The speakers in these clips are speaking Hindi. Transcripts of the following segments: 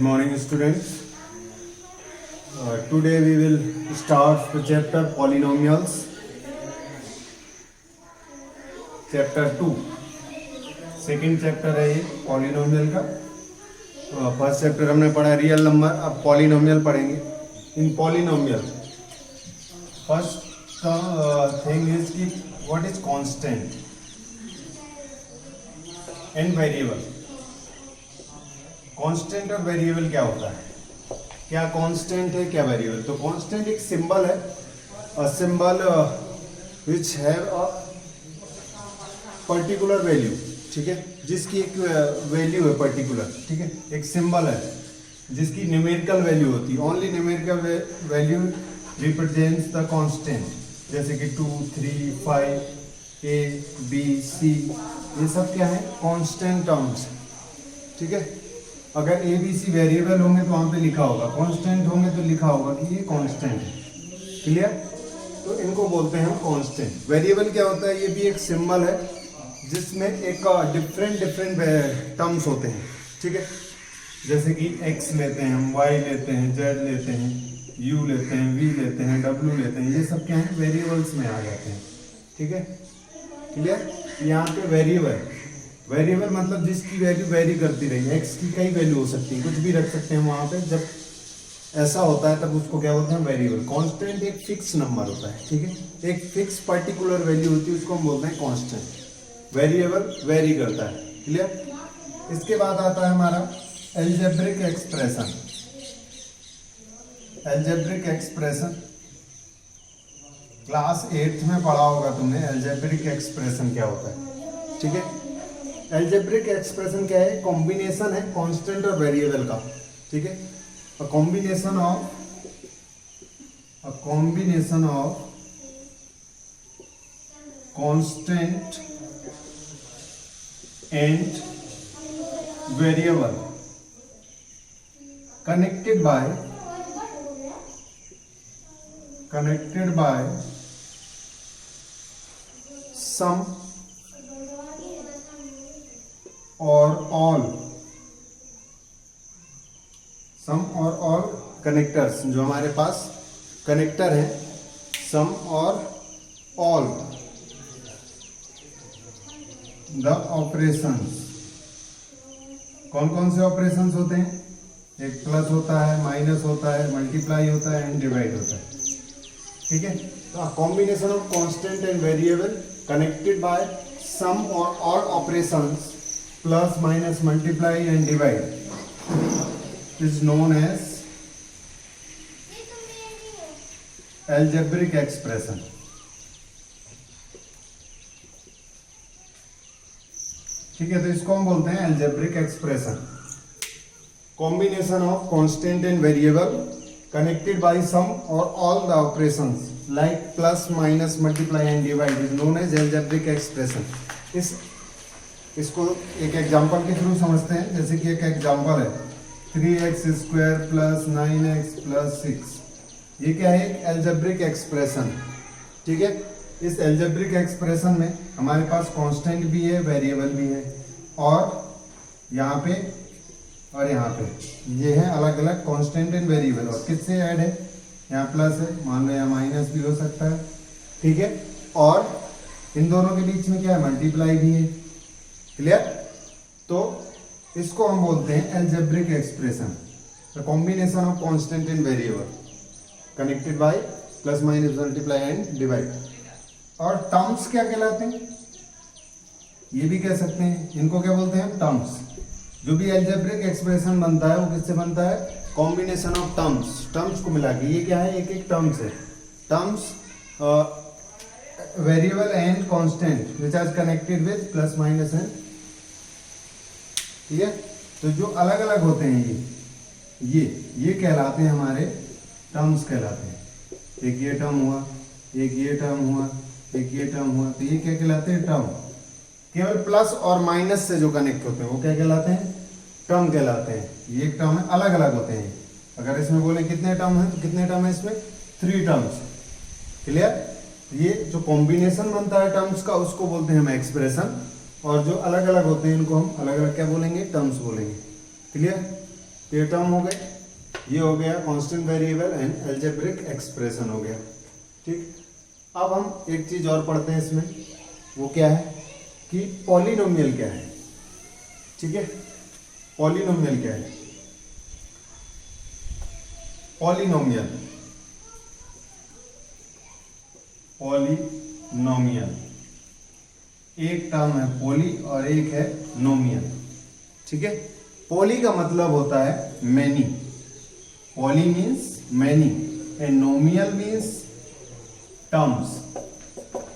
morning, students. Today we will start the chapter polynomials. Chapter 2. Second chapter है ये पॉलिनोमियल का. फर्स्ट चैप्टर हमने पढ़ा रियल नंबर, अब पॉलिनोमियल पढ़ेंगे. इन पॉलिनोमियल फर्स्ट थिंग इज कि what is constant and variable. Constant और वेरिएबल क्या होता है, क्या कांस्टेंट है क्या वेरिएबल. तो कांस्टेंट एक सिंबल है, a symbol which have a particular value. ठीक है, जिसकी एक वैल्यू है पर्टिकुलर. ठीक है, एक सिंबल है जिसकी न्यूमेरिकल वैल्यू होती है. Only numerical value represents the constant. जैसे कि 2, 3, 5, A, B, C, ये सब क्या है, कांस्टेंट टर्म्स. ठीक है, अगर A, B, C वेरिएबल होंगे तो वहाँ पे लिखा होगा, कांस्टेंट होंगे तो लिखा होगा कि ये कांस्टेंट है. क्लियर. तो इनको बोलते हैं हम कांस्टेंट. वेरिएबल क्या होता है, ये भी एक सिंबल है जिसमें एक डिफरेंट टर्म्स होते हैं. ठीक है, जैसे कि x लेते हैं हम, y लेते हैं, z लेते हैं, u लेते हैं, v लेते हैं, w लेते हैं. ये सब क्या है, वेरिएबल्स में आ जाते हैं. ठीक है, क्लियर. यहाँ पे वेरिएबल मतलब जिसकी वैल्यू वेरी करती रही. x की कई वैल्यू हो सकती है, कुछ भी रख सकते हैं वहाँ पे. जब ऐसा होता है तब उसको क्या बोलते हैं, वेरिएबल. कांस्टेंट एक फिक्स नंबर होता है. ठीक है, एक फिक्स पर्टिकुलर वैल्यू होती है, उसको हम बोलते हैं कांस्टेंट. वेरिएबल वेरी करता है. क्लियर. इसके बाद आता है हमारा algebraic expression. Algebraic expression class 8th में पढ़ा होगा तुमने. एल्जेब्रिक एक्सप्रेशन क्या होता है. ठीक है, एल्जेब्रिक एक्सप्रेशन क्या है, कॉम्बिनेशन है कांस्टेंट और वेरिएबल का. ठीक है, a combination of constant and variable connected by some or all connectors. जो हमारे पास कनेक्टर है, सम और ऑल द ऑपरेशंस. कौन कौन से ऑपरेशंस होते हैं, एक प्लस होता है, माइनस होता है, मल्टीप्लाई होता है एंड डिवाइड होता है. ठीक है, तो combination of constant and variable connected by some और all operations plus minus multiply and divide is known as algebraic expression. ठीक है, तो इसको हम बोलते हैं algebraic expression. Combination of constant and variable connected by some or all the operations like plus minus multiply and divide is known as algebraic expression. इसको एक एग्जांपल के थ्रू समझते हैं. जैसे कि एक एग्जांपल है 3x square plus 9x plus 6. ये क्या है, एक एल्जेब्रिक एक्सप्रेशन. ठीक है, इस एल्जेब्रिक एक्सप्रेशन में हमारे पास कांस्टेंट भी है, वेरिएबल भी है, और यहाँ पे और यहाँ पे ये है अलग अलग कांस्टेंट एंड वेरिएबल. और किससे ऐड है, यहाँ प्लस है, मान लो यहाँ माइनस भी हो सकता है. ठीक है, और इन दोनों के बीच में क्या है, मल्टीप्लाई भी है. क्लियर. तो इसको हम बोलते हैं algebraic expression, the combination of constant and variable connected bye plus minus multiply and divide. और टर्म्स क्या कहलाते हैं, ये भी कह सकते हैं. इनको क्या बोलते हैं, टर्म्स. जो भी एल्जेब्रिक एक्सप्रेशन बनता है वो किससे बनता है, कॉम्बिनेशन ऑफ टर्म्स को मिला के. ये क्या है, एक एक टर्म्स है. Terms variable and constant which are connected with plus minus and. ठीक है, तो जो अलग अलग होते हैं ये कहलाते हैं हमारे टर्म्स कहलाते हैं. एक ये टर्म हुआ, एक ये टर्म हुआ, एक ये टर्म हुआ, तो ये क्या कहलाते हैं, टर्म. केवल प्लस और माइनस से जो कनेक्ट होते हैं वो क्या कहलाते हैं, टर्म कहलाते हैं. ये एक टर्म है, अलग अलग होते हैं. अगर इसमें बोले कितने टर्म है, तो कितने टर्म है इसमें, 3 टर्म्स. क्लियर. ये जो कॉम्बिनेशन बनता है टर्म्स का उसको बोलते हैं हम एक्सप्रेशन, और जो अलग अलग होते हैं इनको हम अलग अलग क्या बोलेंगे, टर्म्स बोलेंगे. क्लियर. ये टर्म हो गए, ये हो गया constant variable and algebraic expression हो गया। ठीक, अब हम एक चीज और पढ़ते हैं इसमें, वो क्या है कि पॉलिनोमियल क्या है। ठीक है, पॉलिनोमियल क्या है? पॉलिनोमियल, पॉलिनोमियल एक टर्म है पॉली और एक है नोमियल। ठीक है, पॉली का मतलब होता है many, poly means many and नोमियल means terms.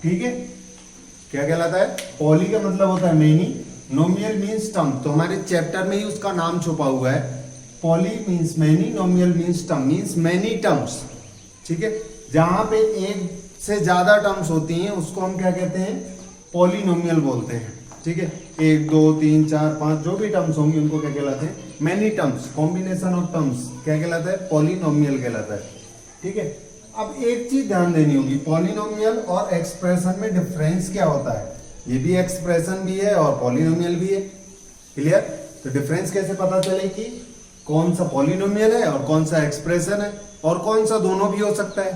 ठीक है, क्या कहलाता है? पॉली का मतलब होता है मैनी, नोमियल मीन्स टर्म। तो हमारे चैप्टर में ही उसका नाम छुपा हुआ है, poly means many, nomial means term, means many terms. ठीक है, जहां पे एक से ज्यादा टर्म्स होती हैं उसको हम क्या कहते हैं? पॉलिनोमियल बोलते हैं। ठीक है, 1 2 3 4 5 जो भी टर्म्स होंगी उनको क्या कहलाते हैं? Many terms, combination of terms क्या कहलाता है? पॉलिनोमियल कहलाता है। ठीक है, अब एक चीज ध्यान देनी होगी, पॉलिनोमियल और एक्सप्रेशन में डिफरेंस क्या होता है? ये भी एक्सप्रेशन भी है और पॉलिनोमियल भी है। क्लियर? तो डिफरेंस कैसे पता चले कि कौन सा पॉलिनोमियल है और कौन सा एक्सप्रेशन है, और कौन सा दोनों भी हो सकता है।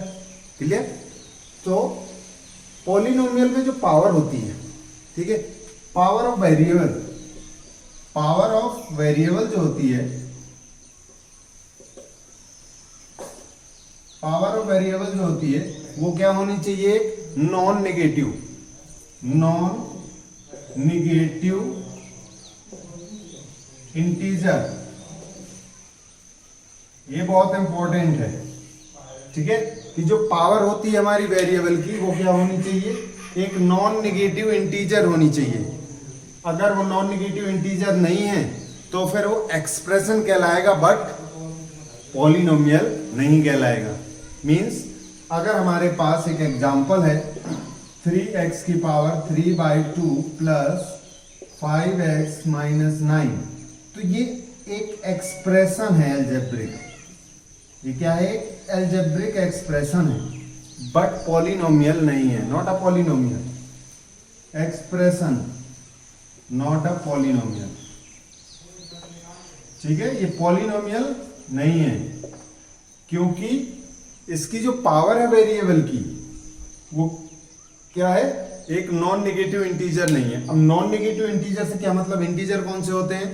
क्लियर? तो पॉलिनोमियल में जो पावर होती है, ठीक है, power of variable, power of variable जो होती है, पावर ऑफ वेरिएबल जो होती है वो क्या होनी चाहिए? Non negative, non negative integer. ये बहुत इंपॉर्टेंट है। ठीक है, कि जो पावर होती है हमारी वेरिएबल की वो क्या होनी चाहिए? एक नॉन नेगेटिव इंटीजर होनी चाहिए। अगर वो नॉन नेगेटिव इंटीजर नहीं है तो फिर वो एक्सप्रेशन कहलाएगा बट पॉलिनोमियल नहीं कहलाएगा। मींस अगर हमारे पास एक एग्जांपल है 3x की पावर 3/2 प्लस 5x माइनस 9, तो ये एक एक्सप्रेशन है अलजेब्रिक। ये क्या है? एक अलजेब्रिक एक्सप्रेशन है बट पॉलिनोमियल नहीं है, not a polynomial expression, not a polynomial. ठीक है, ये पॉलिनोमियल नहीं है क्योंकि इसकी जो पावर है वेरिएबल की वो क्या है? एक नॉन नेगेटिव इंटीजर नहीं है। अब नॉन नेगेटिव इंटीजर से क्या मतलब? इंटीजर कौन से होते हैं?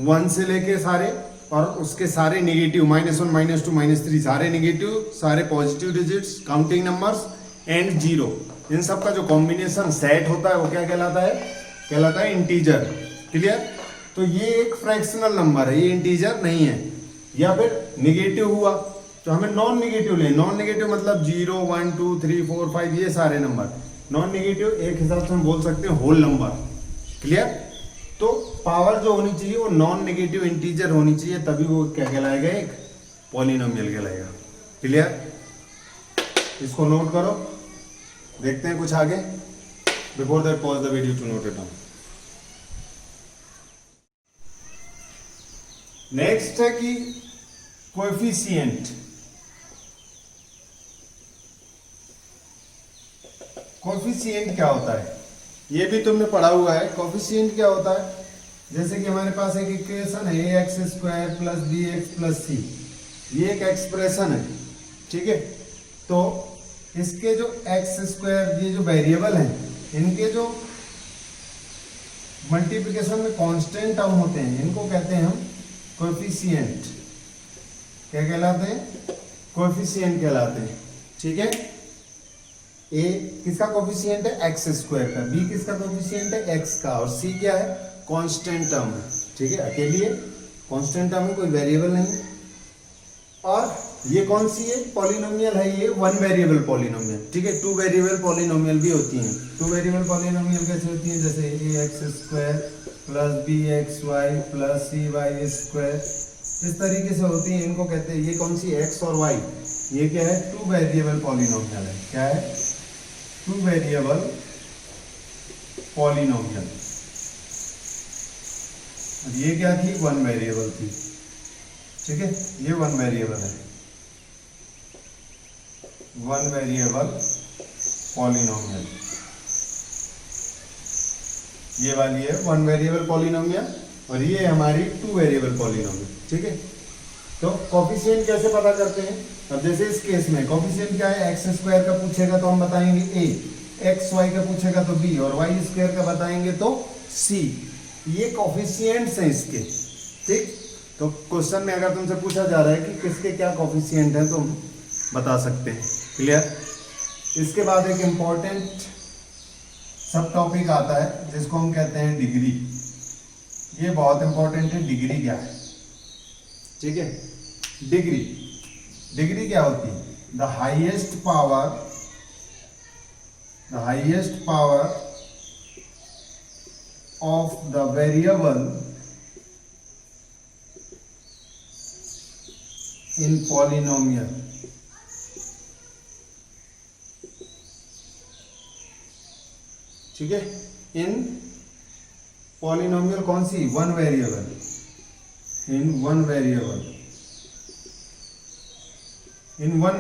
1 से लेके सारे, और उसके सारे नेगेटिव, -1 -2 -3 सारे नेगेटिव, सारे positive digits, counting numbers and 0, इन सब का जो कॉम्बिनेशन सेट होता है वो क्या कहलाता है? कहलाता है इंटीजर। क्लियर? तो ये एक फ्रैक्शनल नंबर है, ये इंटीजर नहीं है। या फिर नेगेटिव हुआ तो हमें नॉन नेगेटिव ले, नॉन नेगेटिव मतलब 0 1 2 3 4 5 ये सारे नंबर नॉन नेगेटिव, एक हिसाब से हम बोल सकते हैं होल नंबर। क्लियर? तो पावर जो होनी चाहिए वो नॉन नेगेटिव इंटीजर होनी चाहिए, तभी वो क्या कहलाएगा? एक पॉलिनोमियल कहलाएगा। क्लियर? इसको नोट करो, देखते हैं कुछ आगे। Before that pause the video to note it down. Next है कि कोएफिशिएंट। कोएफिशिएंट क्या होता है? ये भी तुमने पढ़ा हुआ है। कोएफिशिएंट क्या होता है? जैसे कि हमारे पास एक इक्वेशन है ax² plus bx plus c, ये एक एक्सप्रेशन है। ठीक है, तो इसके जो x², ये जो वेरिएबल हैं, इनके जो मल्टीप्लिकेशन में कांस्टेंट टर्म होते हैं इनको कहते हैं हम कोएफिशिएंट। क्या कहलाते हैं? कोएफिशिएंट कहलाते हैं। ठीक है, ए किसका कोएफिशिएंट है? x² का, b किसका कोएफिशिएंट है? x का, और c क्या है? कांस्टेंट टर्म है। ठीक है, अकेली है, कांस्टेंट टर्म है, कोई वेरिएबल नहीं। और ये कौन सी है? पॉलिनोमियल है, ये 1 वेरिएबल पॉलिनोमियल। ठीक है, 2 वेरिएबल पॉलिनोमियल भी होती हैं। 2 वेरिएबल पॉलिनोमियल कैसे होती हैं? जैसे ax² plus bxy plus cy², इस तरीके से होती हैं। इनको कहते हैं, ये कौन सी? x और y, ये क्या है? 2 वेरिएबल पॉलिनोमियल है। क्या है? 2 वेरिएबल पॉलिनोमियल। और ये क्या थी? 1 वेरिएबल थी। ठीक है, ये 1 वेरिएबल है, 1 वेरिएबल पॉलिनोमियल। ये वाली है 1 वेरिएबल पॉलिनोमियल और ये हमारी 2 वेरिएबल पॉलिनोमियल। ठीक है, तो कॉफिशिएंट कैसे पता करते हैं? अब जैसे इस केस में कॉफिशिएंट क्या है, एक्स स्क्वायर का पूछेगा तो हम बताएंगे ए, एक्स वाई का पूछेगा तो बी, और वाई स्क्वायर का बताएंगे तो सी। ये कॉफिशिएंट्स हैं इसके, ठीक। तो क्वेश्चन में अगर तुमसे पूछा जा रहा है कि किसके क्या कॉफिशिएंट है तो बता सकते हैं। क्लियर? इसके बाद एक इम्पॉर्टेंट सब टॉपिक आता है जिसको हम कहते हैं डिग्री। ये बहुत इंपॉर्टेंट है, डिग्री क्या है, ठीक है। डिग्री क्या होती है? The highest power of the variable in polynomial. ठीक है, इन पॉलिनोमियल कौन सी? One variable, in one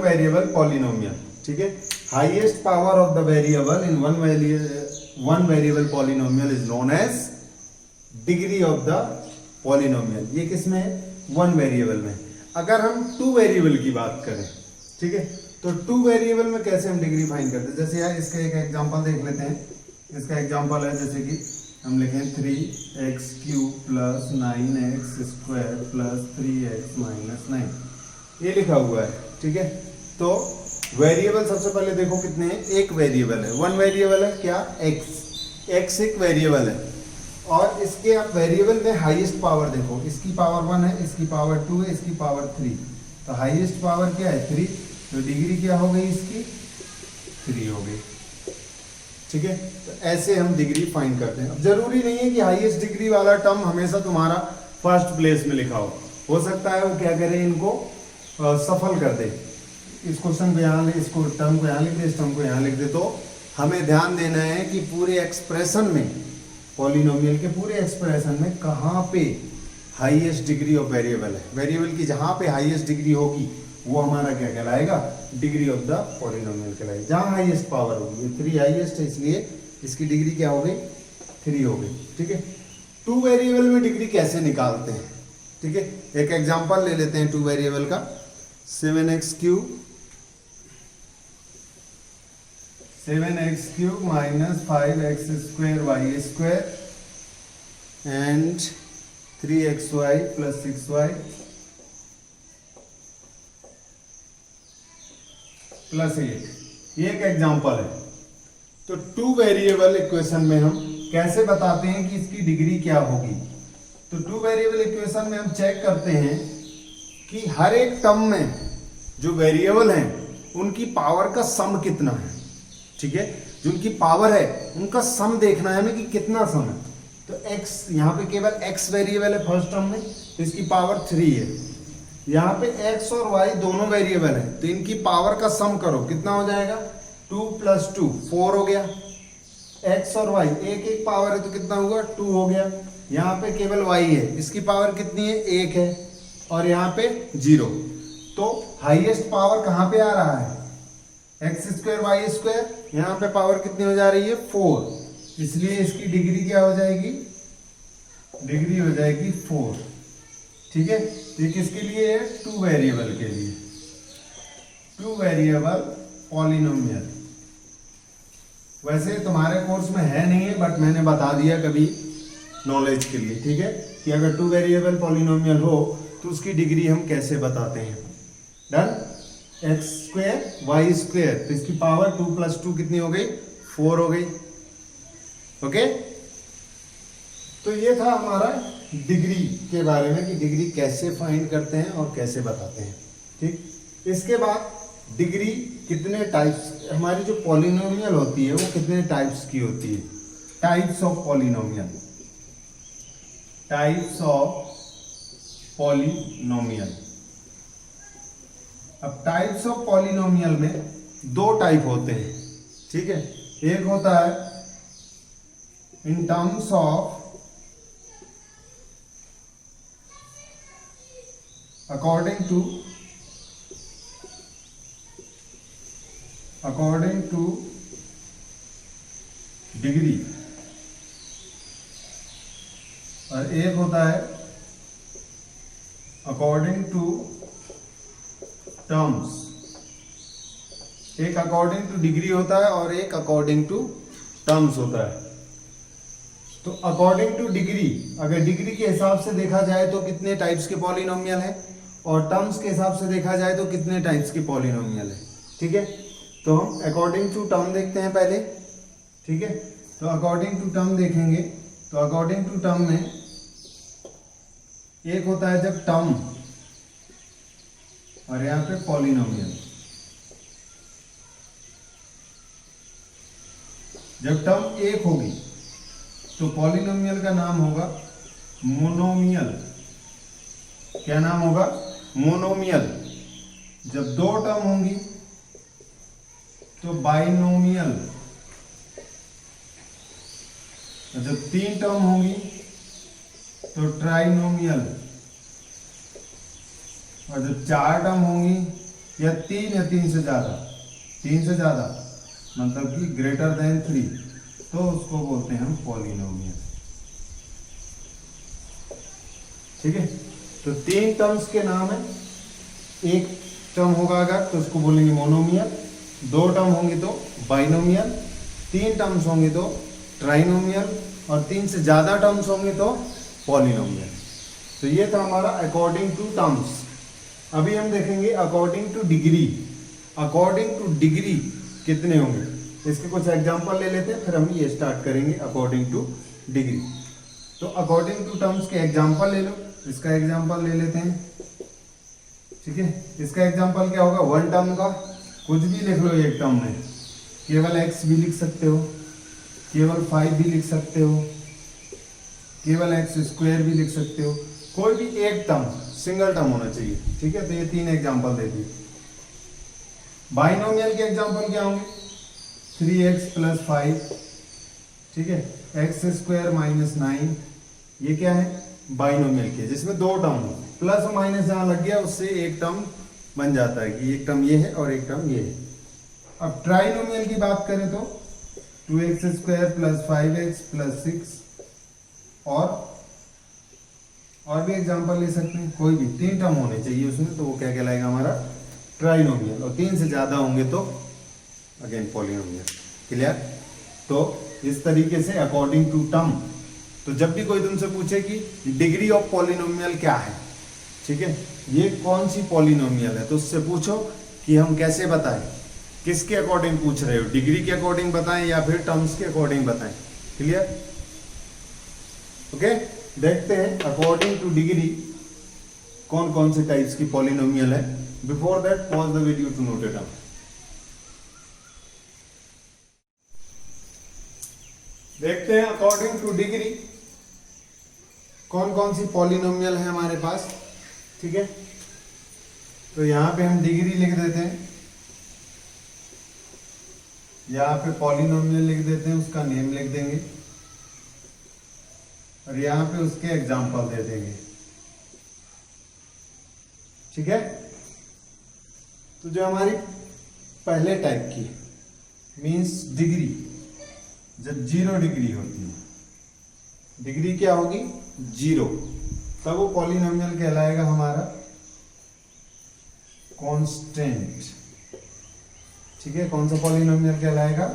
variable polynomial. ठीक है, highest power of the variable in one variable polynomial is known as degree of the polynomial. ये किसमें है? वन वेरिएबल में। अगर हम टू वेरिएबल की बात करें, ठीक है, तो टू वेरिएबल में कैसे हम डिग्री फाइंड करते हैं? जैसे यार इसका एक एग्जांपल देख लेते हैं। इसका एग्जांपल है जैसे कि हम लिखें 3x³ plus 9x² plus 3x minus 9, ये लिखा हुआ है। ठीक है, तो वेरिएबल सबसे पहले देखो कितने हैं? एक वेरिएबल है, वन वेरिएबल है क्या? x एक वेरिएबल है, और इसके आप वेरिएबल में हाईएस्ट पावर देखो, इसकी पावर 1 है, इसकी पावर 2 है, इसकी पावर 3, तो हाईएस्ट पावर क्या है? 3, तो डिग्री क्या हो गई इसकी? 3 हो गई। ठीक है, तो ऐसे हम डिग्री फाइंड करते हैं। अब जरूरी नहीं है कि हाईएस्ट डिग्री वाला टर्म हमेशा तुम्हारा फर्स्ट प्लेस में लिखा हो सकता है वो क्या करे, इनको सफल कर दे, इस क्वेश्चन को यहाँ इस टर्म को यहाँ लिख दे, इस टर्म को यहाँ लिख दे। तो हमें ध्यान देना है कि पूरे एक्सप्रेशन में, पॉलिनोमियल के पूरे एक्सप्रेशन में कहाँ पे हाईएस्ट डिग्री ऑफ वेरिएबल है। वेरिएबल की जहाँ पे हाईएस्ट डिग्री होगी वो हमारा क्या कहलाएगा? डिग्री ऑफ द पॉलिनोमियल कहलाएगा। जहाँ हाईएस्ट पावर होगी, 3 हाईएस्ट है इसलिए इसकी डिग्री क्या हो गई? 3 हो गई। ठीक है, टू वेरिएबल में डिग्री कैसे निकालते हैं? ठीक है, एक एग्जांपल ले लेते हैं टू वेरिएबल का। 7x³ minus 5x² and 3xy plus 6y plus 8, ये एक एग्जांपल है। तो टू वेरिएबल इक्वेशन में हम कैसे बताते हैं कि इसकी डिग्री क्या होगी? तो टू वेरिएबल इक्वेशन में हम चेक करते हैं कि हर एक टर्म में जो वेरिएबल हैं उनकी पावर का सम कितना है। ठीक है, जो उनकी पावर है उनका सम देखना है हमें कि कितना सम है। तो x, यहाँ पे केवल x वेरिएबल है फर्स्ट टर्म में, तो इसकी पावर 3 है। यहाँ पे x और y दोनों वेरिएबल है, तो इनकी पावर का सम करो, कितना हो जाएगा? 2 + 2 4 हो गया। x और y एक एक पावर है तो कितना होगा? 2 हो गया। यहाँ पे केवल y है, इसकी पावर कितनी है? 1 है, और यहाँ पे 0। तो हाईएस्ट पावर कहाँ पे आ रहा है? x² y²। यहाँ पे पावर कितनी हो जा रही है? 4, इसलिए इसकी डिग्री क्या हो जाएगी? डिग्री हो जाएगी 4। ठीक है, तो ये किसके लिए है? टू वेरिएबल के लिए, टू वेरिएबल पॉलिनोमियल। वैसे तुम्हारे कोर्स में है नहीं है, बट मैंने बता दिया कभी नॉलेज के लिए। ठीक है, कि अगर टू वेरिएबल पॉलिनोमियल हो तो उसकी डिग्री हम कैसे बताते हैं। डन। x² y², तो इसकी पावर 2 + 2 कितनी हो गई? 4 हो गई। ओके, तो ये था हमारा डिग्री के बारे में कि डिग्री कैसे फाइंड करते हैं और कैसे बताते हैं। ठीक, इसके बाद डिग्री कितने टाइप्स, हमारी जो पॉलिनोमियल होती है वो कितने टाइप्स की होती है? Types of polynomial, types of polynomial. अब टाइप्स ऑफ पॉलिनोमियल में 2 टाइप होते हैं। ठीक है, एक होता है in terms of according to degree, और एक होता है अकॉर्डिंग टू टर्म्स, एक अकॉर्डिंग टू डिग्री होता है और एक अकॉर्डिंग टू टर्म्स होता है। तो अकॉर्डिंग टू डिग्री, अगर डिग्री के हिसाब से देखा जाए तो कितने टाइप्स के पॉलिनोमियल है, और टर्म्स के हिसाब से देखा जाए तो कितने टाइप्स के पॉलिनोमियल है। ठीक है, तो हम अकॉर्डिंग टू टर्म देखते हैं पहले। ठीक है, तो अकॉर्डिंग टू टर्म देखेंगे। तो अकॉर्डिंग टू टर्म में एक होता है जब टर्म और यहां पे पॉलिनोमियल। जब टर्म एक होगी तो पॉलिनोमियल का नाम होगा मोनोमियल। क्या नाम होगा? मोनोमियल। जब दो टर्म होंगी तो बाइनोमियल। जब तीन टर्म होंगी तो ट्राइनोमियल। और जब चार टर्म होंगी या तीन से ज्यादा मतलब कि ग्रेटर देन 3, तो उसको बोलते हैं हम पॉलिनोमियल। ठीक है, तो तीन टर्म्स के नाम है। एक टर्म होगा अगर तो उसको बोलेंगे मोनोमियल, दो टर्म होंगे तो बाइनोमियल, तीन टर्म्स होंगे तो ट्राइनोमियल, और तीन से ज्यादा टर्म्स होंगे तो पॉलिनोमियल। तो ये था हमारा अकॉर्डिंग टू टर्म्स। अभी हम देखेंगे according to degree. According to degree कितने होंगे, इसके कुछ एग्जांपल ले लेते हैं, फिर हम ये स्टार्ट करेंगे अकॉर्डिंग टू डिग्री। तो अकॉर्डिंग टू टर्म्स के एग्जांपल ले लो। इसका एग्जांपल ले लेते हैं। ठीक है, इसका एग्जांपल क्या होगा? वन टर्म का कुछ भी लिख लो एक टर्म में, केवल x भी लिख सकते हो, केवल 5 भी लिख सकते हो, केवल x² भी लिख सकते हो। कोई भी एक टर्म, सिंगल टर्म होना चाहिए। ठीक है, तो ये तीन एग्जांपल दे दिए। बाइनोमियल के एग्जांपल क्या होंगे? 3x + 5, ठीक है, x² - 9। ये क्या है? बाइनोमियल के, जिसमें दो टर्म हो, प्लस और माइनस जहां लग गया उससे एक टर्म बन जाता है कि एक टर्म ये है और एक टर्म ये है। अब ट्राइनोमियल की बात करें तो 2x² + 5x + 6, और भी एग्जांपल ले सकते हैं। कोई भी तीन टर्म होने चाहिए उसमें, तो वो क्या कहलाएगा? हमारा ट्राइनोमियल। और तीन से ज्यादा होंगे तो अगेन पॉलिनोमियल। क्लियर? तो इस तरीके से अकॉर्डिंग टू टर्म। तो जब भी कोई तुमसे पूछे कि डिग्री ऑफ पॉलिनोमियल क्या है, ठीक है, ये कौन सी पॉलिनोमियल है, तो उससे पूछो कि हम कैसे बताएं, किसके अकॉर्डिंग पूछ रहे हो, डिग्री के अकॉर्डिंग बताएं या फिर टर्म्स के अकॉर्डिंग बताएं। क्लियर? ओके, देखते हैं अकॉर्डिंग टू डिग्री कौन कौन से टाइप्स की पॉलिनोमियल है। Before that pause the video to note it down. देखते हैं अकॉर्डिंग टू डिग्री कौन कौन सी पॉलिनोमियल है हमारे पास। ठीक है, तो यहां पे हम डिग्री लिख देते हैं, यहां पे पॉलिनोमियल लिख देते हैं, उसका नेम लिख देंगे, और यहां पे उसके एग्जाम्पल दे देंगे। ठीक है, तो जो हमारी पहले टाइप की मींस डिग्री, जब 0 डिग्री होती है, डिग्री क्या होगी? 0, तब वो पॉलिनोमियल कहलाएगा हमारा कांस्टेंट। ठीक है, कौन सा पॉलिनोमियल कहलाएगा?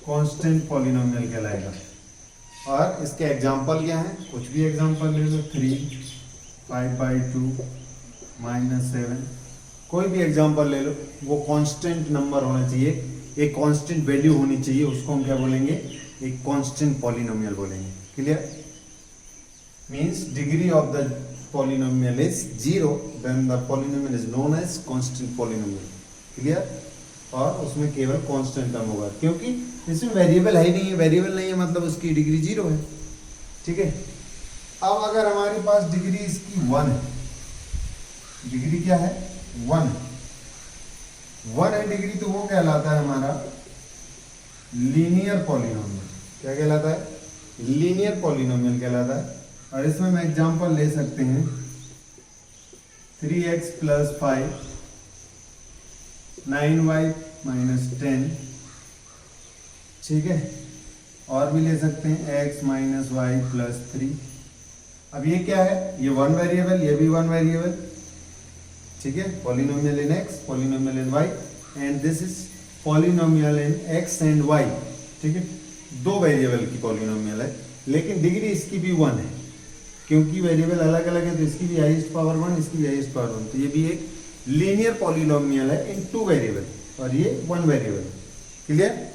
कांस्टेंट पॉलिनोमियल कहलाएगा। और इसके एग्जाम्पल क्या हैं? कुछ भी एग्जाम्पल ले लो, 3, 5/2, -7, कोई भी एग्जाम्पल ले लो, वो कांस्टेंट नंबर होना चाहिए, एक कांस्टेंट वैल्यू होनी चाहिए, उसको हम क्या बोलेंगे? एक कांस्टेंट पॉलिनोमियल बोलेंगे। Clear? Means degree of the polynomial is 0, then the polynomial is known as constant polynomial. Clear? और उसमें केवल कांस्टेंट टर्म होगा, क्योंकि इसमें वेरिएबल है ही नहीं है। वेरिएबल नहीं है मतलब उसकी डिग्री 0 है। ठीक है, अब अगर हमारे पास डिग्री इसकी 1 है, डिग्री क्या है? 1 है डिग्री, तो वो कहलाता है हमारा लीनियर पॉलिनोमियल। क्या कहलाता है? लीनियर पॉलिनोमियल कहलाता है। और इसमें हम एग्जांपल ले सकते हैं 3x + 5, 9y - 10, ठीक है, और भी ले सकते हैं x - y + 3, अब ये क्या है, ये वन वेरिएबल, ये भी वन वेरिएबल, ठीक है, polynomial in x, polynomial in y, and this is polynomial in x and y, ठीक है, दो वेरिएबल की पॉलिनोमियल है, लेकिन डिग्री इसकी भी वन है, क्योंकि वेरिएबल अलग अलग है, तो इसकी भी हाईएस्ट पावर वन, इसकी भी हाईएस्ट पावर वन, तो ये भी एक लीनियर पॉलिनोमियल है इन टू वेरिएबल, और ये वन वेरिएबल। क्लियर?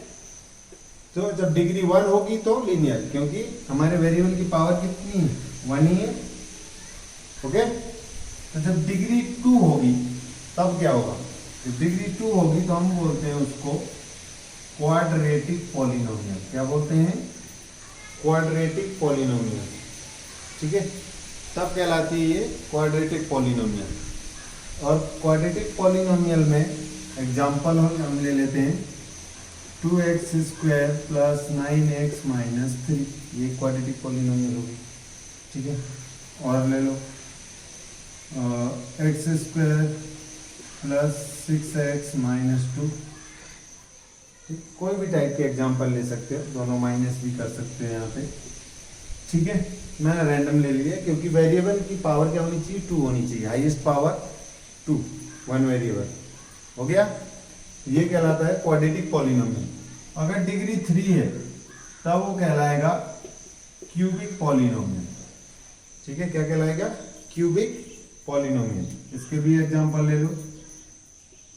तो जब डिग्री वन होगी तो लीनियर, क्योंकि हमारे वेरिएबल की पावर कितनी है, वन ही है। ओके, तो जब डिग्री टू होगी तब क्या होगा, जब डिग्री टू होगी तो हम बोलते हैं उसको क्वाड्रेटिक पॉलिनोमियल। क्या बोलते हैं? क्वाड्रेटिक पॉलिनोमियल, ठीक है, तब कहलाती है ये क्वाड्रेटिक पॉलिनोमियल। और क्वाड्रेटिक पॉलिनोमियल में एग्जांपल हम ले लेते हैं 2x square plus 9x minus 3, ये क्वाड्रेटिक पॉलिनोमियल होगी, ठीक है। और ले लो x square plus 6x minus 2, कोई भी टाइप के एग्जांपल ले सकते हो, दोनों माइनस भी कर सकते हैं यहाँ पे, ठीक है। मैंने रैंडम ले लिया क्योंकि वेरिएबल की पावर क्या होनी चाहिए, 2 होनी चाहिए, हाईएस्ट पावर 2, वन वेरिएबल हो गया। ये कहलाता है क्वाड्रेटिक पॉलिनोमियल। अगर डिग्री 3 है तब वो कहलाएगा क्यूबिक पॉलिनोमियल, ठीक है। क्या कहलाएगा? Cubic polynomial. इसके भी एग्जांपल ले लो,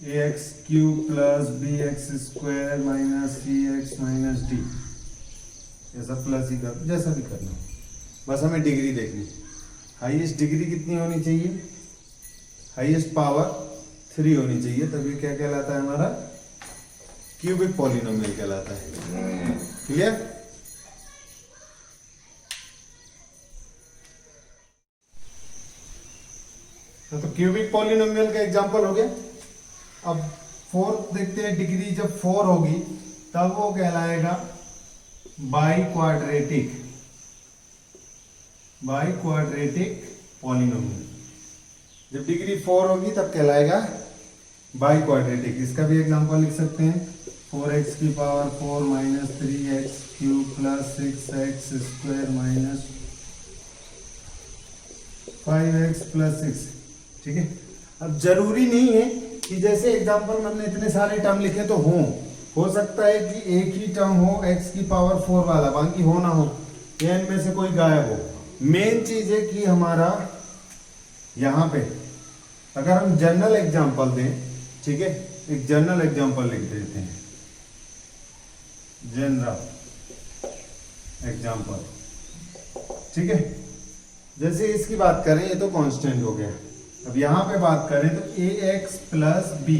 ax cube plus bx square minus cx minus d, ऐसा प्लस ही कर, जैसा भी करना, बस हमें डिग्री देखनी। हाईएस्ट डिग्री कितनी होनी चाहिए? हाईएस्ट पावर 3 होनी चाहिए, तभी क्या कहलाता है हमारा? क्यूबिक पॉलिनोमियल कहलाता है। क्लियर? तो क्यूबिक पॉलिनोमियल का एग्जांपल हो गया। अब फोर्थ देखते हैं, डिग्री जब 4 होगी तब वो कहलाएगा बाई क्वाड्रेटिक पॉलिनोमियल। जब डिग्री 4 होगी तब कहलाएगा बाई क्वाड्रेटिक। इसका भी एग्जांपल लिख सकते हैं, 4x की power 4 minus 3x cube plus 6x square minus 5x plus 6, ठीक है। अब जरूरी नहीं है कि जैसे एग्जांपल मैंने इतने सारे टर्म लिखे तो हो सकता है कि एक ही टर्म हो x की पावर 4 वाला, बाकी हो ना हो, या इनमें से कोई गायब हो। मेन चीज है कि हमारा यहाँ पे अगर हम जनरल एग्जांपल दें, ठीक है, एक जनरल एग्जांपल लिख देते हैं, जनरल एग्जांपल, ठीक है। जैसे इसकी बात करें, ये तो कांस्टेंट हो गया। अब यहाँ पे बात करें तो ax plus b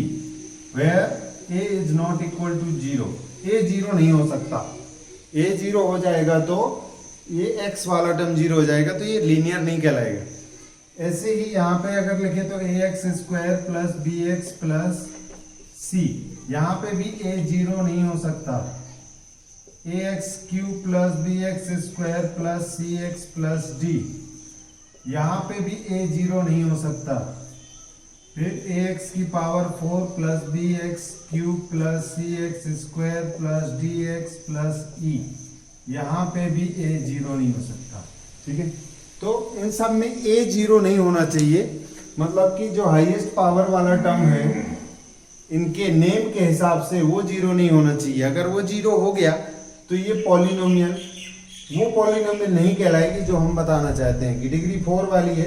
where a is not equal to 0, a 0 नहीं हो सकता। a 0 हो जाएगा तो ये x वाला टर्म 0 हो जाएगा, तो ये लीनियर नहीं कहलाएगा। ऐसे ही यहाँ पे अगर लिखे तो ax square plus bx plus c, यहाँ पे भी a 0 नहीं हो सकता। ax cube plus bx square plus cx plus d, यहाँ पे भी a 0 नहीं हो सकता। फिर ax की power 4 plus bx cube plus cx square plus dx plus e, यहाँ पे भी a 0 नहीं हो सकता, ठीक है। तो इन सब में a 0 नहीं होना चाहिए, मतलब कि जो हाईएस्ट पावर वाला टर्म है इनके नेम के हिसाब से वो 0 नहीं होना चाहिए। अगर वो 0 हो गया तो ये पॉलिनोमियल वो पॉलिनोमियल नहीं कहलाएगी जो हम बताना चाहते हैं कि डिग्री 4 वाली है,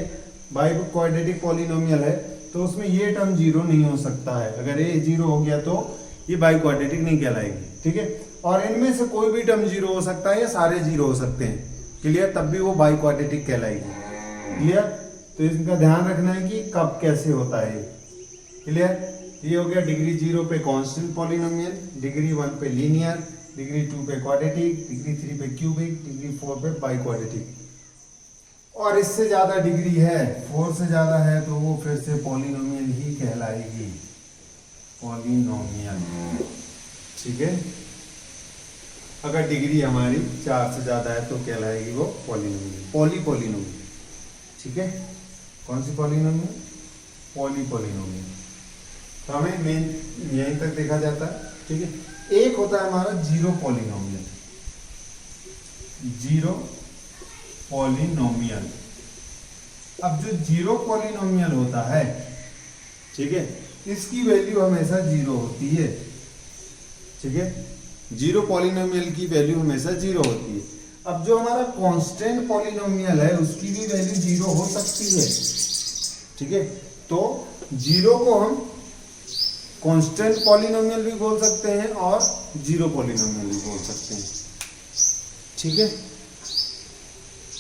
बाई क्वाड्रेटिक पॉलिनोमियल है, तो उसमें ये टर्म 0 नहीं हो सकता है। अगर ये 0 हो गया तो ये बाई क्वाड्रेटिक नहीं कहलाएगी, ठीक है। और इनमें से कोई भी टर्म 0 हो सकता है या सारे 0 हो सकते हैं, क्लियर, तब भी वो बाई क्वाड्रेटिक कहलाएगी, क्लियर। तो इसका ध्यान रखना है कि कब कैसे होता है, क्लियर। ये हो गया डिग्री 0 पे कांस्टेंट पॉलिनोमियल, डिग्री 1 पे लीनियर, डिग्री 2 पे क्वाड्रेटिक, डिग्री 3 पे क्यूबिक, डिग्री 4 पे बाई क्वाड्रेटिक। और इससे ज्यादा डिग्री है, 4 से ज्यादा है, तो वो फिर से पॉलिनोमियल ही कहलाएगी, पॉलिनोमियल, ठीक है। अगर डिग्री हमारी 4 से ज्यादा है तो कहलाएगी वो पॉलिनोमियल, पॉलिनोमियल, ठीक है। कौन सी पॉलिनोमियल? पॉलिनोमियल। तो हमें मेन यहीं तक देखा जाता है, ठीक है। एक होता है हमारा जीरो पॉलिनोमियल, अब जो जीरो पॉलिनोमियल होता है, ठीक है, इसकी वैल्यू हमेशा जीरो होती है, ठीक है, जीरो पॉलिनोमियल की वैल्यू हमेशा जीरो होती है। अब जो हमारा कांस्टेंट पॉलिनोमियल है उसकी भी वैल्यू जीरो हो सकती है, ठीक है। तो जीरो को हम कांस्टेंट पॉलिनोमियल भी बोल सकते हैं और जीरो पॉलिनोमियल भी बोल सकते हैं, ठीक है।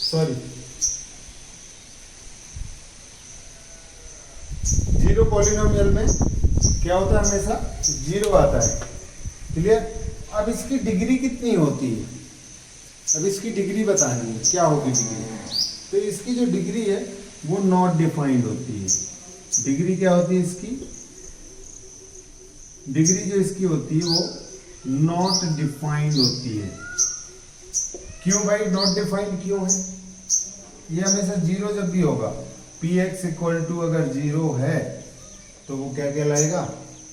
सॉरी, जीरो पॉलिनोमियल में क्या होता है, हमेशा जीरो आता है, क्लियर। अब इसकी डिग्री कितनी होती है, अब इसकी डिग्री बतानी है, क्या होगी डिग्री। तो इसकी जो डिग्री है वो नॉट डिफाइंड होती है। डिग्री क्या होती है इसकी, डिग्री जो इसकी होती है वो नॉट डिफाइंड होती है। क्यों भाई नॉट डिफाइंड क्यों है, ये हमेशा जीरो जब भी होगा, px इक्वल टू अगर जीरो है तो वो क्या कहलाएगा,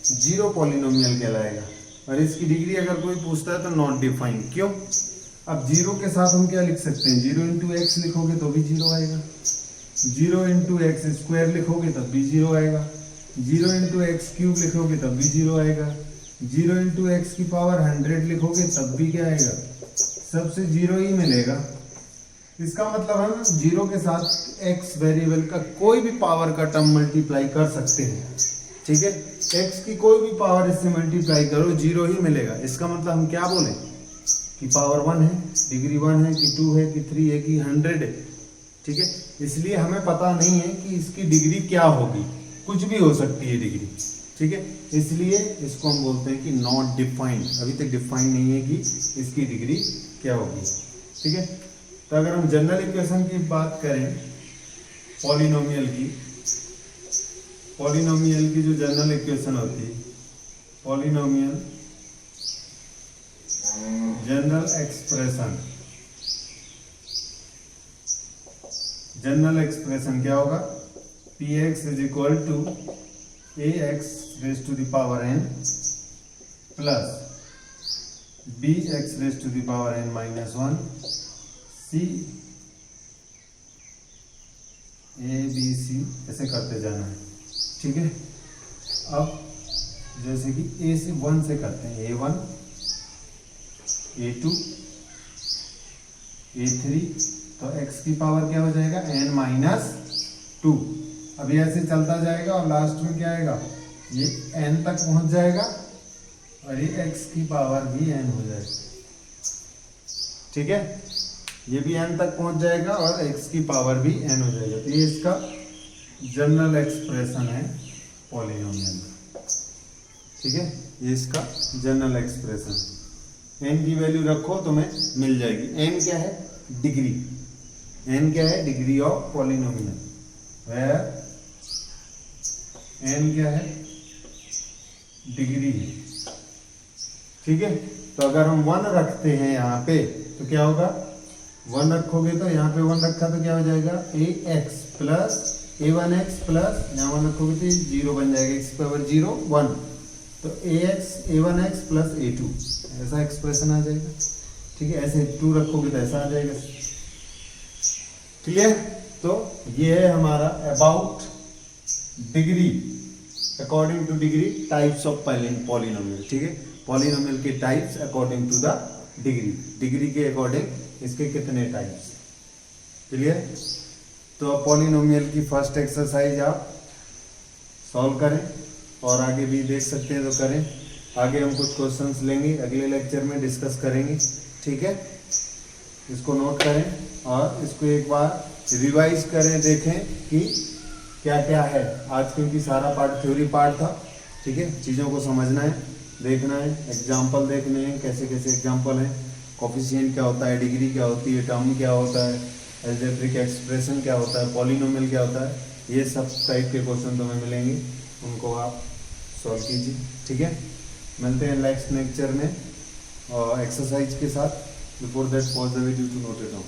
जीरो पॉलिनोमियल कहलाएगा। और इसकी डिग्री अगर कोई पूछता है तो नॉट डिफाइंड, क्यों। अब जीरो के साथ हम क्या लिख सकते हैं, जीरो इंटू एक्स लिखोगे तो भी जीरो आएगा, जीरो इंटू एक्स स्क्वायर लिखोगे तब भी जीरो आएगा, जीरो इंटू एक्स क्यूब लिखोगे तब भी जीरो आएगा, जीरो इंटू एक्स की पावर 100 लिखोगे तब भी क्या आएगा, सबसे जीरो ही मिलेगा। इसका मतलब हम जीरो के साथ एक्स वेरिएबल का कोई भी पावर का टर्म मल्टीप्लाई कर सकते हैं, ठीक है। एक्स की कोई भी पावर इससे मल्टीप्लाई करो जीरो ही मिलेगा। इसका मतलब हम क्या बोले कि पावर 1 है, डिग्री 1 है कि 2 है कि 3 है कि 100 है, ठीक है। इसलिए हमें पता नहीं है कि इसकी डिग्री क्या होगी, कुछ भी हो सकती है डिग्री, ठीक है। इसलिए इसको हम बोलते हैं कि नॉट डिफाइंड, अभी तक डिफाइंड नहीं है कि इसकी डिग्री क्या होगी, ठीक है। तो अगर हम जनरल इक्वेशन की बात करें पॉलिनोमियल की, पॉलिनोमियल की जो जनरल इक्वेशन होती है, polynomial general expression, general expression क्या होगा, px is equal to ax raise to the power n plus bx raise to the power n minus 1 c a b c ऐसे करते जाना है, ठीक है। अब जैसे कि a से 1 से करते हैं, a1 a2 a3, तो x की पावर क्या हो जाएगा n माइनस 2। अब ये ऐसे चलता जाएगा और लास्ट में क्या आएगा, ये n तक पहुंच जाएगा और ये x की पावर भी n हो जाएगा, ठीक है। ये भी n तक पहुंच जाएगा और x की पावर भी n हो जाएगा। तो ये इसका जनरल एक्सप्रेशन है पॉलिनोमियल, ठीक है। ये इसका जनरल एक्सप्रेशन, n की वैल्यू रखो तो मैं मिल जाएगी। n क्या है, डिग्री, n क्या है, degree of polynomial, where n क्या है, डिग्री है, ठीक है। तो अगर हम 1 रखते हैं यहाँ पे तो क्या होगा, 1 रखोगे तो यहाँ पे 1 रखा तो क्या हो जाएगा, ax प्लस a1x प्लस यहाँ 1 रखोगे तो 0 बन जाएगा, x पावर 0 1, तो ax a1x प्लस a2 ऐसा एक्सप्रेशन आ जाएगा, ठीक है। ऐसे 2 रखोगे तो ऐसा आ जाएगा, क्लियर। तो ये है हमारा about degree, according to degree types of polynomial, ठीक है। पॉलिनोमियल के types according to the degree, degree के अकॉर्डिंग इसके कितने टाइप्स, क्लियर। तो पॉलिनोमियल की फर्स्ट एक्सरसाइज आप सॉल्व करें और आगे भी देख सकते हैं तो करें। आगे हम कुछ क्वेश्चंस लेंगे, अगले लेक्चर में डिस्कस करेंगे, ठीक है। इसको नोट करें और इसको एक बार रिवाइज करें, देखें कि क्या क्या है आज, क्योंकि सारा पार्ट थ्योरी पार्ट था, ठीक है। चीज़ों को समझना है, देखना है, एग्जाम्पल देखने हैं, कैसे कैसे एग्जाम्पल हैं, कोफिशिएंट क्या होता है, डिग्री क्या होती है, टर्म क्या होता है, अलजेब्रिक एक्सप्रेशन क्या होता है, पॉलिनोमियल क्या होता है, ये सब टाइप के क्वेश्चन तुम्हें मिलेंगे, उनको आप सॉल्व कीजिए, ठीक है। मिलते हैं नेक्स्ट लेक्चर में और एक्सरसाइज के साथ। Before that pause the video to note it down.